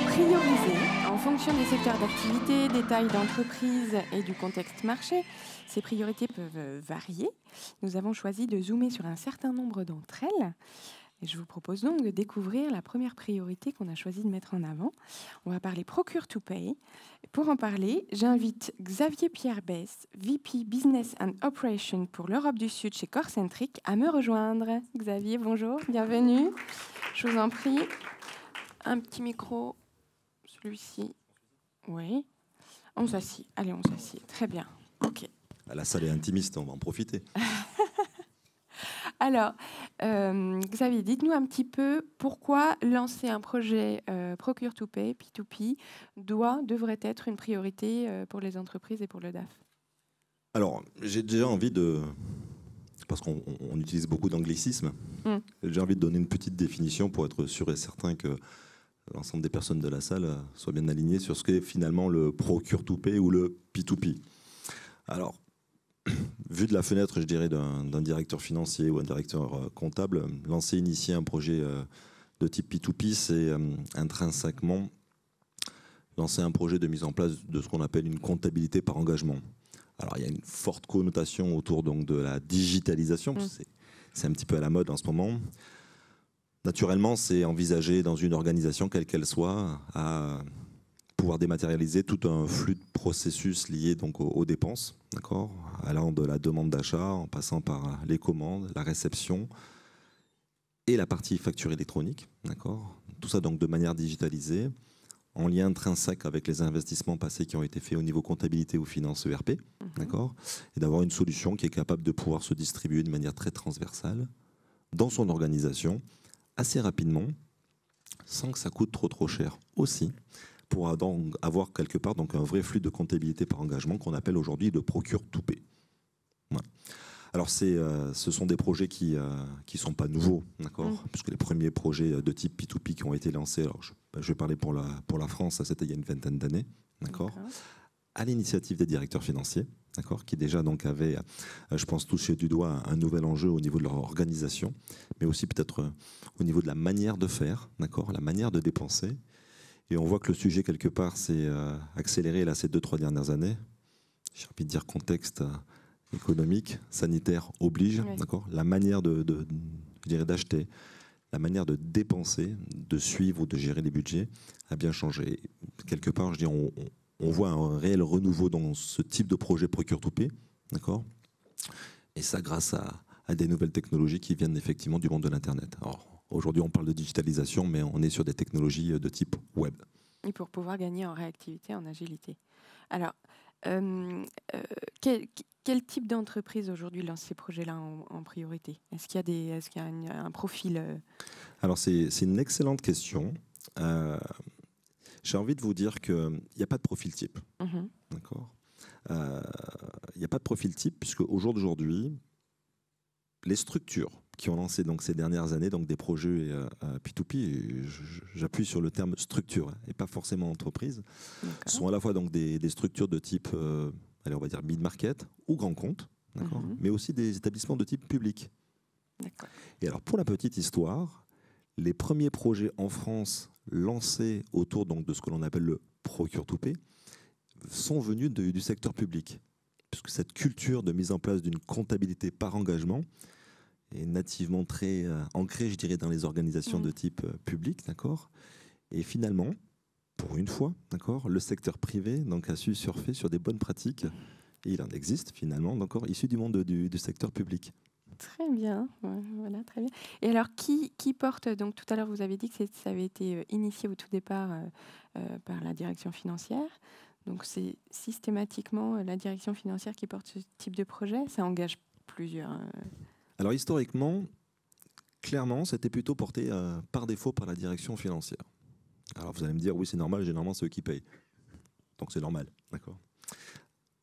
Prioriser en fonction des secteurs d'activité, des tailles d'entreprise et du contexte marché. Ces priorités peuvent varier. Nous avons choisi de zoomer sur un certain nombre d'entre elles. Et je vous propose donc de découvrir la première priorité qu'on a choisi de mettre en avant. On va parler Procure to Pay. Pour en parler, j'invite Xavier Pierre Besse, VP Business and Operation pour l'Europe du Sud chez Corcentric, à me rejoindre. Xavier, bonjour, bienvenue. Je vous en prie. Un petit micro, celui-ci. Oui. On s'assied. Allez, on s'assied. Très bien. OK. La salle est intimiste, on va en profiter. Alors, Xavier, dites-nous un petit peu pourquoi lancer un projet Procure to Pay, P2P, devrait être une priorité pour les entreprises et pour le DAF. Alors, j'ai déjà envie de... Parce qu'on utilise beaucoup d'anglicismes. J'ai envie de donner une petite définition pour être sûr et certain que l'ensemble des personnes de la salle soient bien alignées sur ce qu'est finalement le Procure to Pay ou le P2P. Alors, vu de la fenêtre, je dirais, d'un directeur financier ou un directeur comptable, initier un projet de type P2P, c'est intrinsèquement lancer un projet de mise en place de ce qu'on appelle une comptabilité par engagement. Alors, il y a une forte connotation autour donc, de la digitalisation, c'est un petit peu à la mode en ce moment. Naturellement, c'est envisager dans une organisation, quelle qu'elle soit, à pouvoir dématérialiser tout un flux de processus liés donc aux dépenses, d'accord, allant de la demande d'achat, en passant par les commandes, la réception et la partie facture électronique, d'accord. Tout ça donc de manière digitalisée, en lien intrinsèque avec les investissements passés qui ont été faits au niveau comptabilité ou finance ERP, d'accord, et d'avoir une solution qui est capable de pouvoir se distribuer de manière très transversale dans son organisation assez rapidement, sans que ça coûte trop cher aussi, pour donc avoir quelque part donc un vrai flux de comptabilité par engagement qu'on appelle aujourd'hui le Procure to Pay. Voilà. Alors ce sont des projets qui sont pas nouveaux, d'accord, puisque les premiers projets de type P2P qui ont été lancés, alors je vais parler pour la France, ça c'était il y a une vingtaine d'années, d'accord, à l'initiative des directeurs financiers, d'accord, qui déjà donc avaient, je pense, touché du doigt un nouvel enjeu au niveau de leur organisation, mais aussi peut-être au niveau de la manière de faire, d'accord, la manière de dépenser. Et on voit que le sujet, quelque part, s'est accéléré là, ces 2-3 dernières années. J'ai envie de dire contexte économique, sanitaire oblige, d'accord. La manière d'acheter, la manière de dépenser, de suivre ou de gérer les budgets a bien changé. Quelque part, je dis, on voit un réel renouveau dans ce type de projet Procure to Pay, d'accord. Et ça, grâce à des nouvelles technologies qui viennent effectivement du monde de l'Internet. Alors, aujourd'hui, on parle de digitalisation, mais on est sur des technologies de type web. Et pour pouvoir gagner en réactivité, en agilité. Alors, quel type d'entreprise aujourd'hui lance ces projets-là en priorité? Est-ce qu'il y a un profil Alors, c'est une excellente question. J'ai envie de vous dire qu'il n'y a pas de profil type. D'accord. Il n'y a pas de profil type, puisque au jour d'aujourd'hui, les structures qui ont lancé donc, ces dernières années donc, des projets P2P, j'appuie sur le terme structure et pas forcément entreprise, sont à la fois donc, des structures de type allez, on va dire mid-market ou grand compte, mais aussi des établissements de type public. Et alors pour la petite histoire, les premiers projets en France lancés autour donc, de ce que l'on appelle le Procure to Pay sont venus du secteur public, puisque cette culture de mise en place d'une comptabilité par engagement est nativement très ancrée, je dirais, dans les organisations de type public, d'accord. Et finalement, pour une fois, d'accord, le secteur privé donc, a su surfer sur des bonnes pratiques, et il en existe finalement, d'accord, issus du monde du secteur public. Très bien, voilà, très bien. Et alors, qui porte, donc tout à l'heure vous avez dit que ça avait été initié au tout départ par la direction financière. Donc c'est systématiquement la direction financière qui porte ce type de projet. Ça engage plusieurs. Alors historiquement, clairement, c'était plutôt porté par défaut par la direction financière. Alors vous allez me dire, oui c'est normal, généralement c'est eux qui payent. Donc c'est normal, d'accord.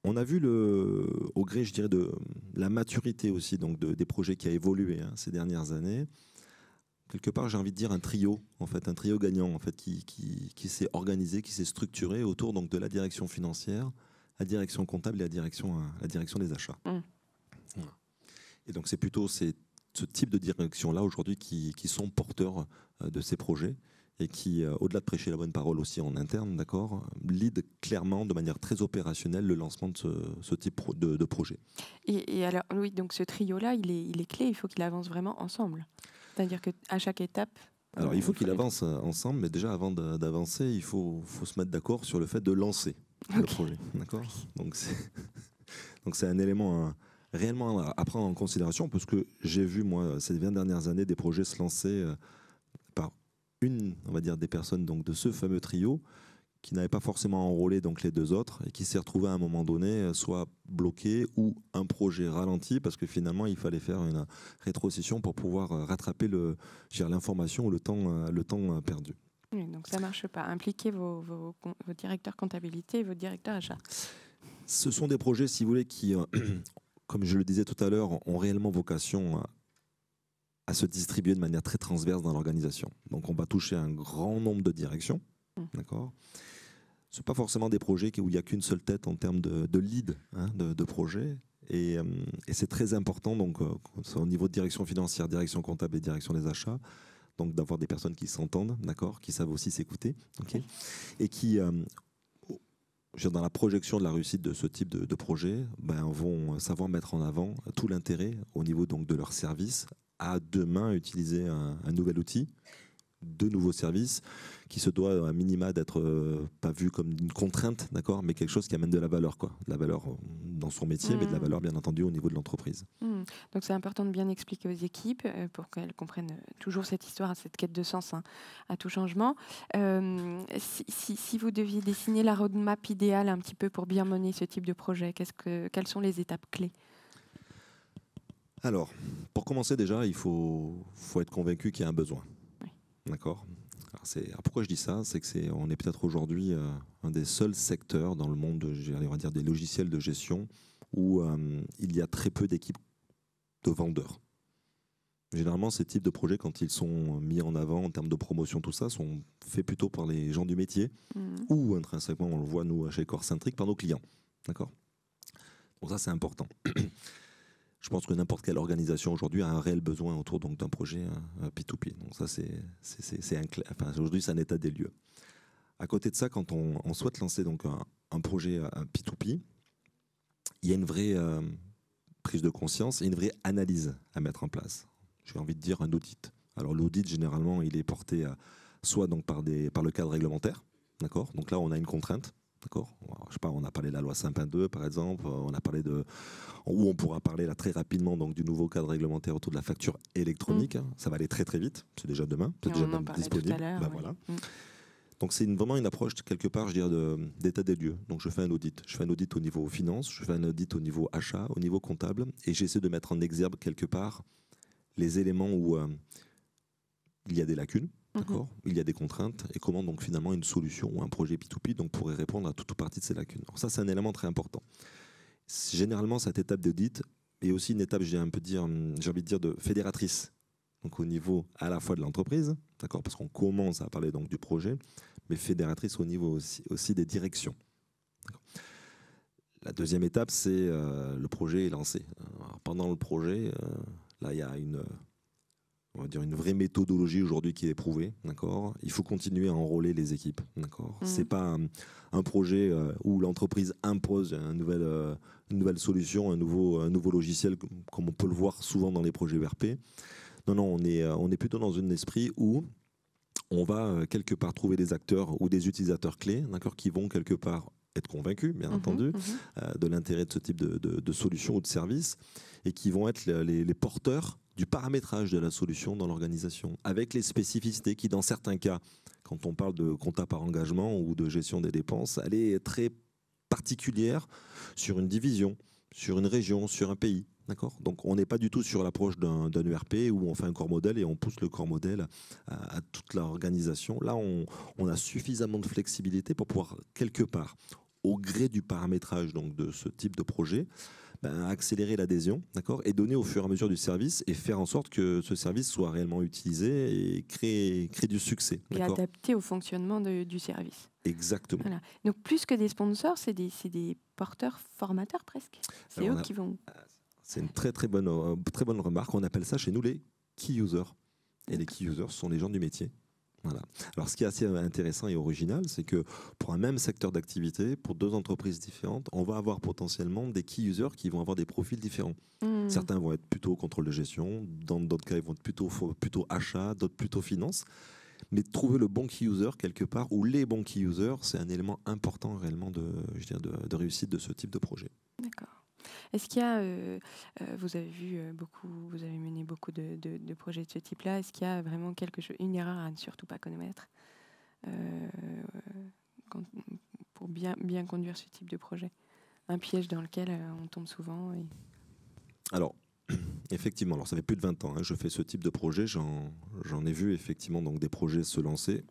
On a vu au gré, je dirais, de la maturité aussi donc des projets qui a évolué ces dernières années. Quelque part, j'ai envie de dire un trio gagnant en fait, qui s'est organisé, qui s'est structuré autour donc de la direction financière, la direction comptable et la direction des achats. Voilà. Et donc c'est plutôt ce type de direction-là aujourd'hui qui sont porteurs de ces projets et qui, au-delà de prêcher la bonne parole aussi en interne, d'accord, lead clairement de manière très opérationnelle le lancement de ce type de projet. Et alors, oui, donc ce trio-là, il est clé, il faut qu'il avance vraiment ensemble. C'est-à-dire qu'à chaque étape... Alors, il faut qu'il avance ensemble, mais déjà, avant d'avancer, il faut se mettre d'accord sur le fait de lancer le projet. D'accord ? Donc, c'est un élément réellement à prendre en considération, parce que j'ai vu, moi, ces 20 dernières années, des projets se lancer par on va dire, des personnes donc, de ce fameux trio qui n'avaient pas forcément enrôlé donc, les deux autres et qui s'est retrouvé à un moment donné soit bloqué ou un projet ralenti parce que finalement il fallait faire une rétrocession pour pouvoir rattraper l'information ou le temps perdu. Oui, donc ça ne marche pas. Impliquez vos directeurs comptabilité et vos directeurs achats. Ce sont des projets, si vous voulez, qui, comme je le disais tout à l'heure, ont réellement vocation à se distribuer de manière très transverse dans l'organisation. Donc on va toucher un grand nombre de directions. D'accord. Ce ne sont pas forcément des projets où il n'y a qu'une seule tête en termes de lead de projet. Et c'est très important donc, au niveau de direction financière, direction comptable et direction des achats, donc d'avoir des personnes qui s'entendent, d'accord, qui savent aussi s'écouter, okay, et qui, dans la projection de la réussite de ce type de projet, vont savoir mettre en avant tout l'intérêt au niveau donc, de leur service à demain utiliser un nouvel outil, de nouveaux services, qui se doit à minima d'être pas vu comme une contrainte, d'accord, mais quelque chose qui amène de la valeur, quoi. De la valeur dans son métier, mais de la valeur bien entendu au niveau de l'entreprise. Donc c'est important de bien expliquer aux équipes pour qu'elles comprennent toujours cette histoire, cette quête de sens à tout changement. Si vous deviez dessiner la roadmap idéale un petit peu pour bien mener ce type de projet, quelles sont les étapes clés ? Alors, pour commencer déjà, il faut être convaincu qu'il y a un besoin. Oui. D'accord ? Alors pourquoi je dis ça ? C'est qu'on est peut-être aujourd'hui un des seuls secteurs dans le monde, on va dire, des logiciels de gestion où il y a très peu d'équipes de vendeurs. Généralement, ces types de projets, quand ils sont mis en avant en termes de promotion, tout ça, sont faits plutôt par les gens du métier ou intrinsèquement, on le voit nous chez Corcentric, par nos clients. D'accord ? Donc ça, c'est important. Je pense que n'importe quelle organisation aujourd'hui a un réel besoin autour donc d'un projet P2P. Donc ça, aujourd'hui, c'est un état des lieux. À côté de ça, quand on souhaite lancer donc un projet P2P, il y a une vraie prise de conscience et une vraie analyse à mettre en place. J'ai envie de dire un audit. Alors l'audit, généralement, il est porté soit donc par le cadre réglementaire, d'accord. Donc là, on a une contrainte. D'accord. Je sais pas, on a parlé de la loi Sapin 2, par exemple. On a parlé où on pourra parler là très rapidement donc du nouveau cadre réglementaire autour de la facture électronique. Ça va aller très très vite. C'est déjà demain. C'est déjà même disponible. Oui. Voilà. Donc c'est vraiment une approche quelque part, je dirais, d'état des lieux. Donc je fais un audit. Je fais un audit au niveau finance, je fais un audit au niveau achat, au niveau comptable, et j'essaie de mettre en exergue quelque part les éléments où il y a des lacunes. D'accord. Il y a des contraintes et comment donc finalement une solution ou un projet P2P donc pourrait répondre à toute ou partie de ces lacunes. Alors ça, c'est un élément très important. Généralement, cette étape d'audit est aussi une étape, j'ai envie de dire, de fédératrice. Donc au niveau à la fois de l'entreprise, d'accord, parce qu'on commence à parler donc du projet, mais fédératrice au niveau aussi des directions. La deuxième étape, c'est le projet est lancé. Alors, pendant le projet, là, il y a on va dire une vraie méthodologie aujourd'hui qui est éprouvée, d'accord. Il faut continuer à enrôler les équipes, d'accord. C'est pas un projet où l'entreprise impose une nouvelle solution, un nouveau logiciel comme on peut le voir souvent dans les projets ERP. Non, on est plutôt dans un esprit où on va quelque part trouver des acteurs ou des utilisateurs clés, d'accord, qui vont quelque part être convaincus, bien entendu, de l'intérêt de ce type de solution ou de service, et qui vont être les porteurs du paramétrage de la solution dans l'organisation, avec les spécificités qui, dans certains cas, quand on parle de compta par engagement ou de gestion des dépenses, elle est très particulière sur une division, sur une région, sur un pays. D'accord. Donc on n'est pas du tout sur l'approche d'un ERP où on fait un corps modèle et on pousse le corps modèle à toute l'organisation. Là, on a suffisamment de flexibilité pour pouvoir, quelque part, au gré du paramétrage donc, de ce type de projet, accélérer l'adhésion, d'accord, et donner au fur et à mesure du service et faire en sorte que ce service soit réellement utilisé et créer du succès. Et adapté au fonctionnement du service. Exactement. Voilà. Donc plus que des sponsors, c'est des porteurs formateurs presque. C'est eux qui vont... C'est une très bonne remarque. On appelle ça chez nous les key users. Et les key users sont les gens du métier. Voilà. Alors, ce qui est assez intéressant et original, c'est que pour un même secteur d'activité, pour deux entreprises différentes, on va avoir potentiellement des key users qui vont avoir des profils différents. Certains vont être plutôt contrôle de gestion, dans d'autres cas, ils vont être plutôt achat, d'autres plutôt finance. Mais trouver le bon key user quelque part, ou les bons key users, c'est un élément important réellement de réussite de ce type de projet. D'accord. Est-ce qu'il y a, vous avez mené beaucoup de projets de ce type-là, est-ce qu'il y a vraiment une erreur à ne surtout pas commettre pour bien conduire ce type de projet? Un piège dans lequel on tombe souvent Alors, effectivement, alors ça fait plus de 20 ans, je fais ce type de projet, j'en ai vu effectivement donc des projets se lancer,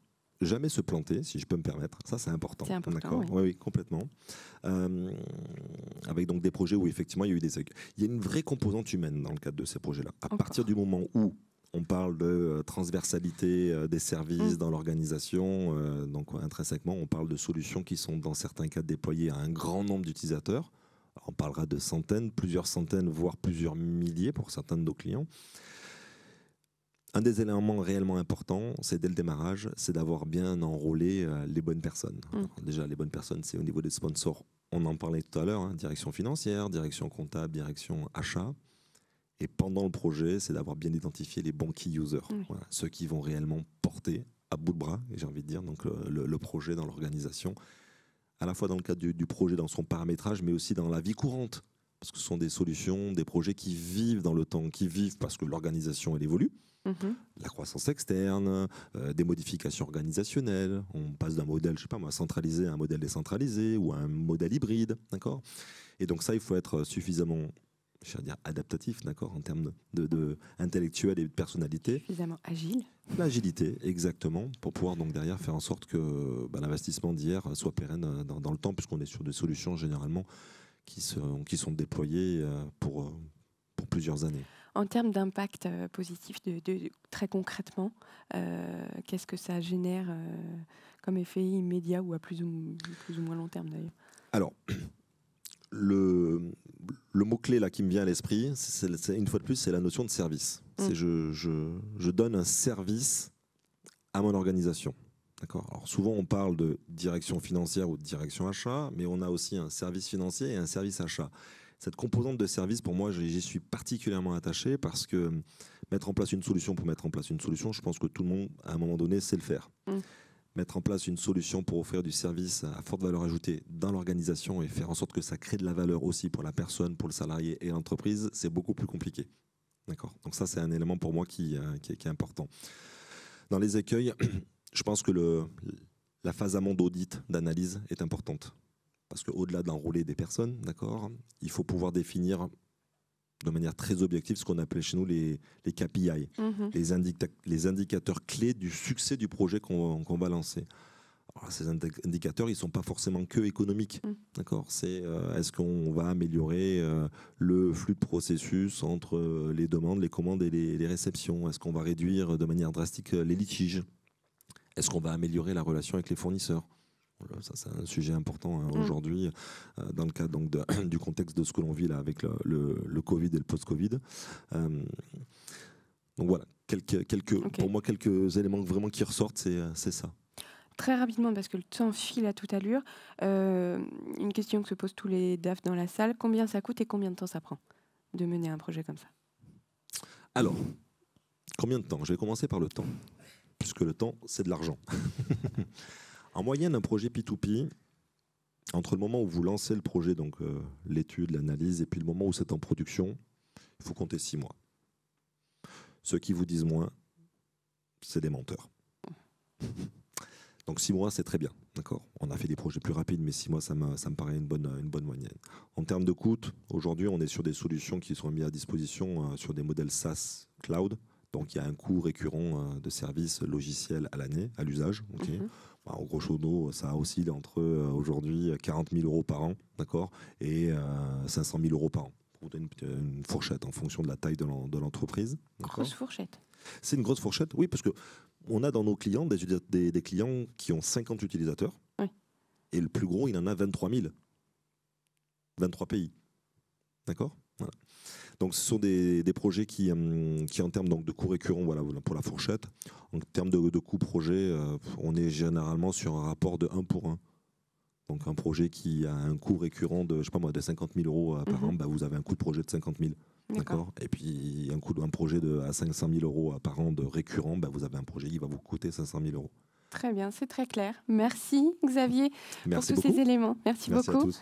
jamais se planter, si je peux me permettre, ça c'est important. C'est important, d'accord. Oui, complètement. Avec donc des projets où effectivement il y a eu des... Il y a une vraie composante humaine dans le cadre de ces projets-là. À partir du moment où on parle de transversalité des services dans l'organisation, donc intrinsèquement on parle de solutions qui sont dans certains cas déployées à un grand nombre d'utilisateurs. On parlera de centaines, plusieurs centaines, voire plusieurs milliers pour certains de nos clients. Un des éléments réellement importants, c'est dès le démarrage, c'est d'avoir bien enrôlé les bonnes personnes. Alors, déjà, les bonnes personnes, c'est au niveau des sponsors. On en parlait tout à l'heure, direction financière, direction comptable, direction achat. Et pendant le projet, c'est d'avoir bien identifié les bons key users, voilà, ceux qui vont réellement porter à bout de bras, j'ai envie de dire, donc le projet dans l'organisation, à la fois dans le cadre du projet, dans son paramétrage, mais aussi dans la vie courante. Parce que ce sont des solutions, des projets qui vivent dans le temps, qui vivent parce que l'organisation, elle évolue. La croissance externe, des modifications organisationnelles. On passe d'un modèle, je sais pas moi, centralisé à un modèle décentralisé ou à un modèle hybride, d'accord. Et donc ça, il faut être suffisamment, je veux dire, adaptatif, d'accord, en termes de intellectuel et de personnalité. Suffisamment agile. L'agilité, exactement, pour pouvoir donc derrière faire en sorte que l'investissement d'hier soit pérenne dans le temps, puisqu'on est sur des solutions généralement qui sont déployées pour plusieurs années. En termes d'impact positif, très concrètement, qu'est-ce que ça génère comme effet immédiat ou à plus ou moins long terme d'ailleurs? Alors, le mot-clé là qui me vient à l'esprit, c'est une fois de plus, c'est la notion de service. C'est je donne un service à mon organisation. D'accord. Alors souvent on parle de direction financière ou de direction achat, mais on a aussi un service financier et un service achat. Cette composante de service, pour moi, j'y suis particulièrement attaché parce que mettre en place une solution pour mettre en place une solution, je pense que tout le monde, à un moment donné, sait le faire. Mettre en place une solution pour offrir du service à forte valeur ajoutée dans l'organisation et faire en sorte que ça crée de la valeur aussi pour la personne, pour le salarié et l'entreprise, c'est beaucoup plus compliqué. D'accord. Donc ça, c'est un élément pour moi qui est important. Dans les écueils, je pense que la phase amont d'audit, d'analyse est importante. Parce qu'au-delà d'enrôler des personnes, d'accord, il faut pouvoir définir de manière très objective ce qu'on appelle chez nous les KPI, les indicateurs clés du succès du projet qu'on va lancer. Alors, ces indicateurs, ils ne sont pas forcément que économiques. D'accord. C'est est-ce qu'on va améliorer le flux de processus entre les demandes, les commandes et les réceptions? Est-ce qu'on va réduire de manière drastique les litiges? Est-ce qu'on va améliorer la relation avec les fournisseurs? Ça, c'est un sujet important aujourd'hui dans le cadre donc, du contexte de ce que l'on vit là avec le Covid et le post-Covid. Donc voilà, pour moi, quelques éléments vraiment qui ressortent, c'est ça. Très rapidement, parce que le temps file à toute allure, une question que se posent tous les DAF dans la salle, combien ça coûte et combien de temps ça prend de mener un projet comme ça? Alors, combien de temps? Je vais commencer par le temps, puisque le temps, c'est de l'argent. En moyenne, un projet P2P, entre le moment où vous lancez le projet, donc l'étude, l'analyse, et puis le moment où c'est en production, il faut compter 6 mois. Ceux qui vous disent moins, c'est des menteurs. Donc 6 mois, c'est très bien. D'accord. On a fait des projets plus rapides, mais 6 mois, ça me paraît une bonne moyenne. En termes de coût, aujourd'hui, on est sur des solutions qui sont mises à disposition sur des modèles SaaS cloud. Donc il y a un coût récurrent de services logiciels à l'année, à l'usage. Okay. En grosso modo, ça oscille entre aujourd'hui 40 000 euros par an, d'accord, et 500 000 euros par an. Pour donner une fourchette en fonction de la taille de l'entreprise. Grosse fourchette. C'est une grosse fourchette, oui, parce qu'on a dans nos clients des clients qui ont 50 utilisateurs, et le plus gros, il en a 23 000. 23 pays. D'accord. Voilà. Donc ce sont des projets qui en termes donc, de coûts récurrents, voilà, pour la fourchette, en termes de coûts projet, on est généralement sur un rapport de 1 pour 1. Donc un projet qui a un coût récurrent de, je sais pas moi, de 50 000 euros par an, bah, vous avez un coût de projet de 50 000. D'accord. Et puis un projet à 500 000 euros par an de récurrent, bah, vous avez un projet qui va vous coûter 500 000 euros. Très bien, c'est très clair. Merci Xavier pour tous ces éléments. Merci beaucoup. À tous.